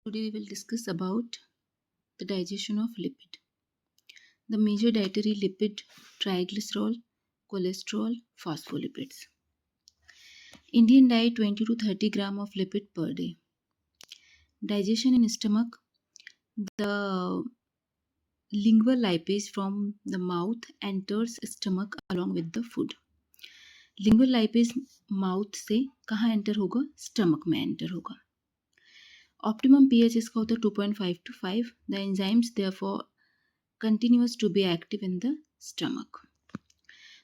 Today we will discuss about the digestion of lipid. The major dietary lipid: triglycerol, cholesterol, phospholipids. Indian diet 20 to 30 gram of lipid per day. Digestion in stomach: the lingual lipase from the mouth enters stomach along with the food. Lingual lipase mouth से कहाँ enter होगा? Stomach में enter होगा. Optimum pH इसका होता है 2.5 to 5. The enzymes therefore continuous to be active in the stomach.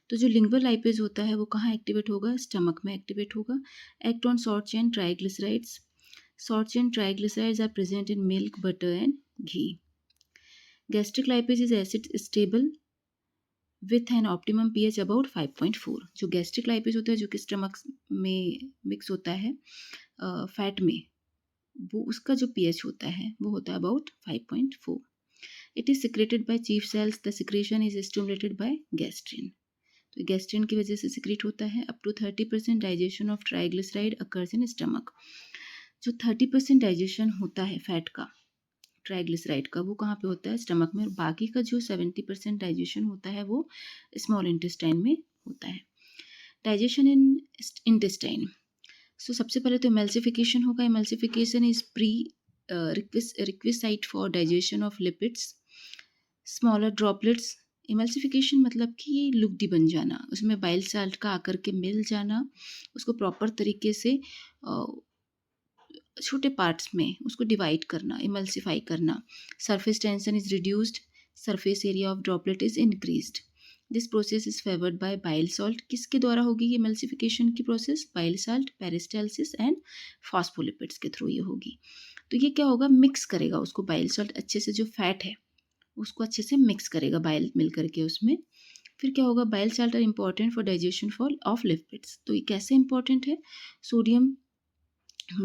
तो जो लिंगुअल लाइपेज होता है वो कहाँ एक्टिवेट होगा? स्टमक में एक्टिवेट होगा. Act on short chain triglycerides. Short chain triglycerides are present in milk, butter and ghee. Gastric lipase is acid stable with an optimum pH about 5.4. जो गैस्ट्रिक लाइपेज होता है जो कि स्टमक में मिक्स होता है फैट में, वो उसका जो पीएच होता है वो होता है about 5.4. It is secreted by chief cells. The secretion is stimulated by gastrin. तो गैस्ट्रिन की वजह से सिक्रेट होता है. Up to 30% digestion of triglyceride occurs in stomach. जो 30% डाइजेशन होता है फैट का, ट्राइग्लिसराइड का, वो कहाँ पे होता है? स्टमक में. और बाकी का जो 70% डाइजेशन होता है वो स्मॉल इंटेस्टाइन में होता है. डाइजेशन इन इंटेस्टाइन. सो सबसे पहले तो एमल्सिफिकेशन होगा. Emulsification is pre requisite for digestion of lipids. Smaller droplets. Emulsification मतलब कि ये लुगदी बन जाना, उसमें बाइल साल्ट का आकर के मिल जाना, उसको प्रॉपर तरीके से छोटे पार्ट्स में उसको डिवाइड करना, इमल्सिफाई करना. Surface tension is reduced. Surface area of droplet is increased. This process is favoured by bile salt. किसके द्वारा होगी ये इमल्सिफिकेशन की process? Bile salt, peristalsis and phospholipids के थ्रू ये होगी. तो ये क्या होगा? मिक्स करेगा उसको. बाइल सॉल्ट अच्छे से जो फैट है उसको अच्छे से मिक्स करेगा बाइल मिल करके उसमें. फिर क्या होगा? Bile salt are important for digestion for of lipids. तो ये कैसे इंपॉर्टेंट है? Sodium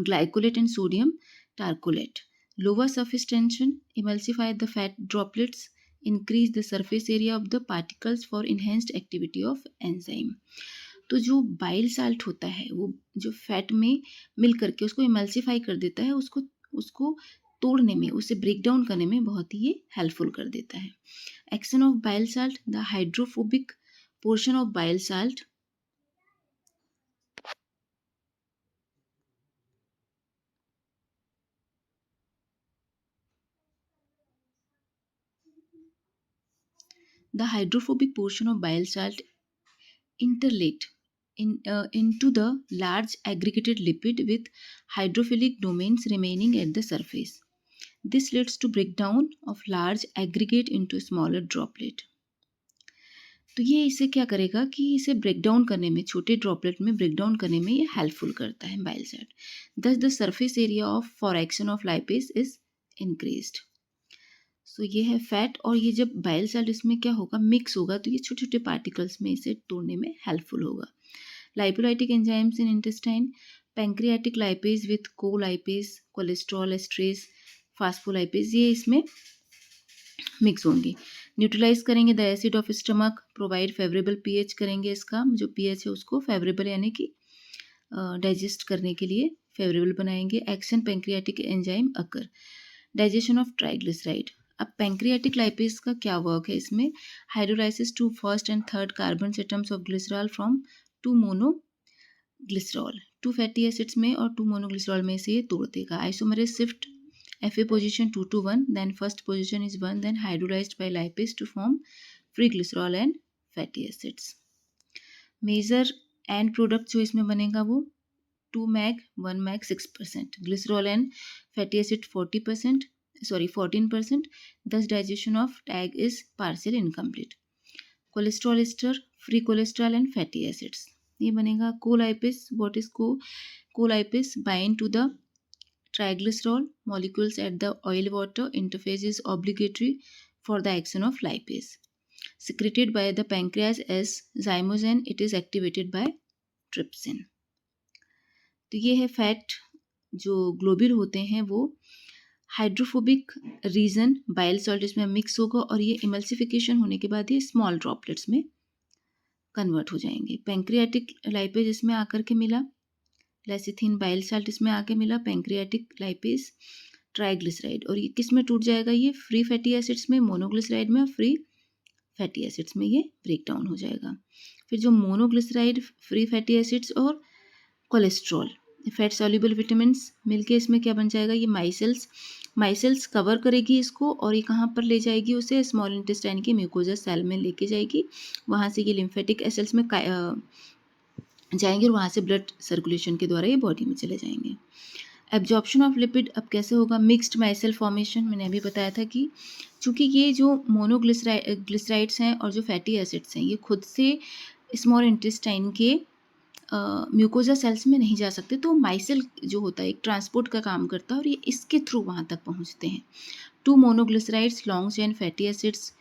glycolate and sodium tarcolate. Lower surface tension, emulsify the fat droplets, increase the surface area of the particles for enhanced activity of enzyme. तो जो bile salt होता है वो जो फैट में मिल करके उसको इमल्सिफाई कर देता है, उसको उसको तोड़ने में, उसे ब्रेक डाउन करने में बहुत ही ये हेल्पफुल कर देता है. Action of bile salt. The hydrophobic portion of bile salt bile salt interlate into the large aggregated lipid with hydrophilic domains remaining at the surface. This leads to breakdown of large aggregate into smaller droplet. तो ये इसे क्या करेगा कि इसे break down करने में, छोटे ड्रॉपलेट में ब्रेक डाउन करने में ये हेल्पफुल करता है bile salt. Thus the surface area of for action of lipase is increased. So ये है फैट. और ये जब बाइल साल्ट इसमें क्या होगा? मिक्स होगा, तो ये छोटे छोटे पार्टिकल्स में इसे तोड़ने में हेल्पफुल होगा. Lipolytic enzymes in intestine. Pancreatic lipase with colipase, cholesterol esterase, phospholipase, ये इसमें मिक्स होंगे. न्यूट्रलाइज करेंगे the acid of stomach. Provide favourable pH करेंगे. इसका जो पीएच है उसको फेवरेबल यानी कि डाइजेस्ट करने के लिए फेवरेबल बनाएंगे. Action pancreatic enzyme occur. Digestion of triglyceride. अब पैंक्रियाटिक लाइपेज का क्या वर्क है इसमें? Hydrolysis to first and third carbon atoms of glycerol from two monoglycerol. Two fatty acids में और टू मोनोग्लिसरॉल में से ये तोड़ देगा. Isomerase shift FA position 2 to 1, then first position is 1, then hydrolyzed by lipase to form free glycerol and fatty acids. Major end product जो इसमें बनेगा वो 2 mag 1 mag 6%, glycerol and fatty acid 14%. Thus digestion of tag is partial incomplete. Cholesterol ester, free cholesterol and fatty acids. ये बनेगा colipase. What is colipase? Bind to the triglycerol molecules at the oil water interface is obligatory for the action of lipase. Secreted by the pancreas as zymogen, it is activated by trypsin. तो ये है fat. जो ग्लोबिल होते हैं वो hydrophobic reason, bile salt इसमें mix होगा और ये इमल्सिफिकेशन होने के बाद ये स्मॉल ड्रॉपलेट्स में कन्वर्ट हो जाएंगे. पैंक्रियाटिक लाइपेज इसमें आकर के मिला. लेसिथिन बाइल साल्ट इसमें आके मिला. पैंक्रियाटिक लाइपेज ट्राइग्लिसराइड, और ये किस में टूट जाएगा, ये फ्री फैटी एसिड्स में, मोनोग्लिसराइड में, फ्री फैटी एसिड्स में ये ब्रेक डाउन हो जाएगा। फिर जो मोनोग्लिसराइड, फ्री फैटी एसिड्स और कोलेस्ट्रॉल, फैट सॉल्युबल विटामिन्स मिलके इसमें क्या बन जाएगा, ये माइसेल्स कवर करेगी इसको, और ये कहाँ पर ले जाएगी उसे, स्मॉल इंटेस्टाइन के म्यूकोजा सेल में लेके जाएगी। वहाँ से ये लिम्फेटिक एसिड्स में जाएंगे और वहाँ से ब्लड सर्कुलेशन के द्वारा ये बॉडी में चले जाएंगे। एब्जॉर्प्शन ऑफ लिपिड अब कैसे होगा, मिक्स्ड माइसेल फॉर्मेशन, मैंने अभी बताया था कि चूँकि ये जो मोनोग्लिसराइड्स हैं और जो फैटी एसिड्स हैं ये खुद से स्मॉल इंटेस्टाइन के म्यूकोजा सेल्स में नहीं जा सकते, तो माइसेल जो होता है एक ट्रांसपोर्ट का काम करता है और ये इसके थ्रू वहाँ तक पहुँचते हैं। 2 monoglycerides, long chain fatty acids,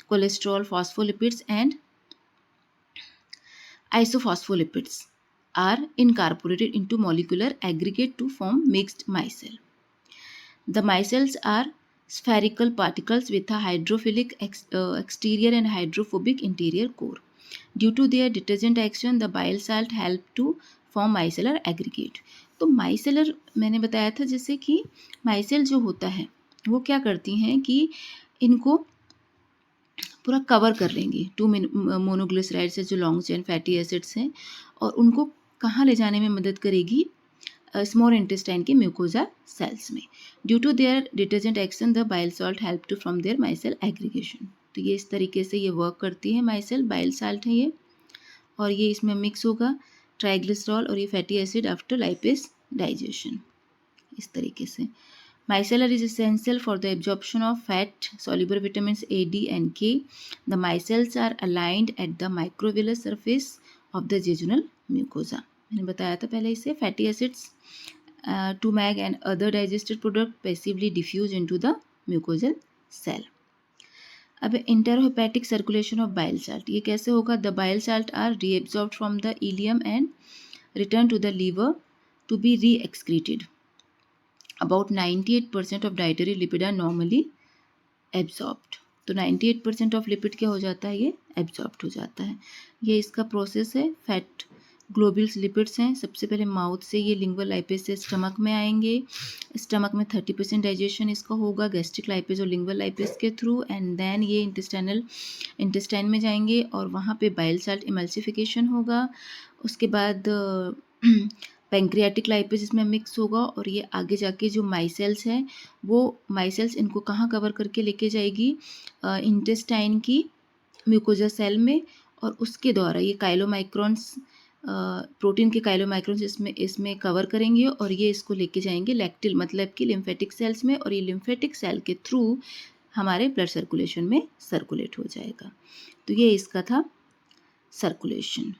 cholesterol, phospholipids and isophospholipid are incorporated into molecular aggregate to form mixed micelle. The micelles are spherical particles with a hydrophilic exterior and hydrophobic interior core. Due to their detergent action, the bile salt help to form micellar aggregate. तो micellar मैंने बताया था जैसे कि myself जो होता है वो क्या करती हैं कि इनको पूरा कवर कर लेंगी। 2 मोनोग्लिसराइड्स है जो लॉन्ग चेन फैटी एसिड्स हैं, और उनको कहाँ ले जाने में मदद करेगी, स्मॉल इंटेस्टाइन के म्यूकोजा सेल्स में। Due to their detergent action the bile salt help to from their micelle aggregation. तो ये इस तरीके से ये वर्क करती है, माइसेल बाइल साल्ट है ये, और ये इसमें मिक्स होगा ट्राइग्लिसरॉल और ये fatty acid after lipase digestion. इस तरीके से micellar is essential for the absorption of fat soluble vitamins A, D and K. The micelles are aligned at the microvillous surface of the jejunal mucosa. मैंने बताया था पहले इसे, fatty acids to mag and other digested product passively diffuse into the mucosal cell. अब enterohepatic circulation of bile salt, ये कैसे होगा, the bile salt are reabsorbed from the ileum and return to the liver to be re excreted. About 98% of dietary lipid are normally absorbed. तो 98% of lipid क्या हो जाता है, ये absorbed हो जाता है। ये इसका प्रोसेस है। फैट ग्लोब्यूल्स लिपिड्स हैं, सबसे पहले माउथ से ये लिंगुअल लाइपेज से स्टमक में आएंगे। स्टमक में 30% डाइजेशन इसका होगा गैस्ट्रिक लाइपेज और लिंगुअल लाइपेज के थ्रू, एंड देन ये इंटेस्टाइन में जाएंगे और वहाँ पे बाइल साल्ट इमल्सिफिकेशन होगा। उसके बाद पैंक्रियाटिक लाइपेज इसमें मिक्स होगा, और ये आगे जाके जो माइसेल्स हैं वो माइसेल्स इनको कहाँ कवर करके लेके जाएगी, इंटेस्टाइन की म्यूकोजा सेल में, और उसके द्वारा ये काइलोमाइक्रॉन्स, प्रोटीन के काइलोमाइक्रॉन्स इसमें कवर करेंगे, और ये इसको लेके जाएंगे लैक्टिल मतलब कि लिम्फेटिक सेल्स में, और ये लिम्फेटिक सेल के थ्रू हमारे ब्लड सर्कुलेशन में सर्कुलेट हो जाएगा। तो ये इसका था सर्कुलेशन।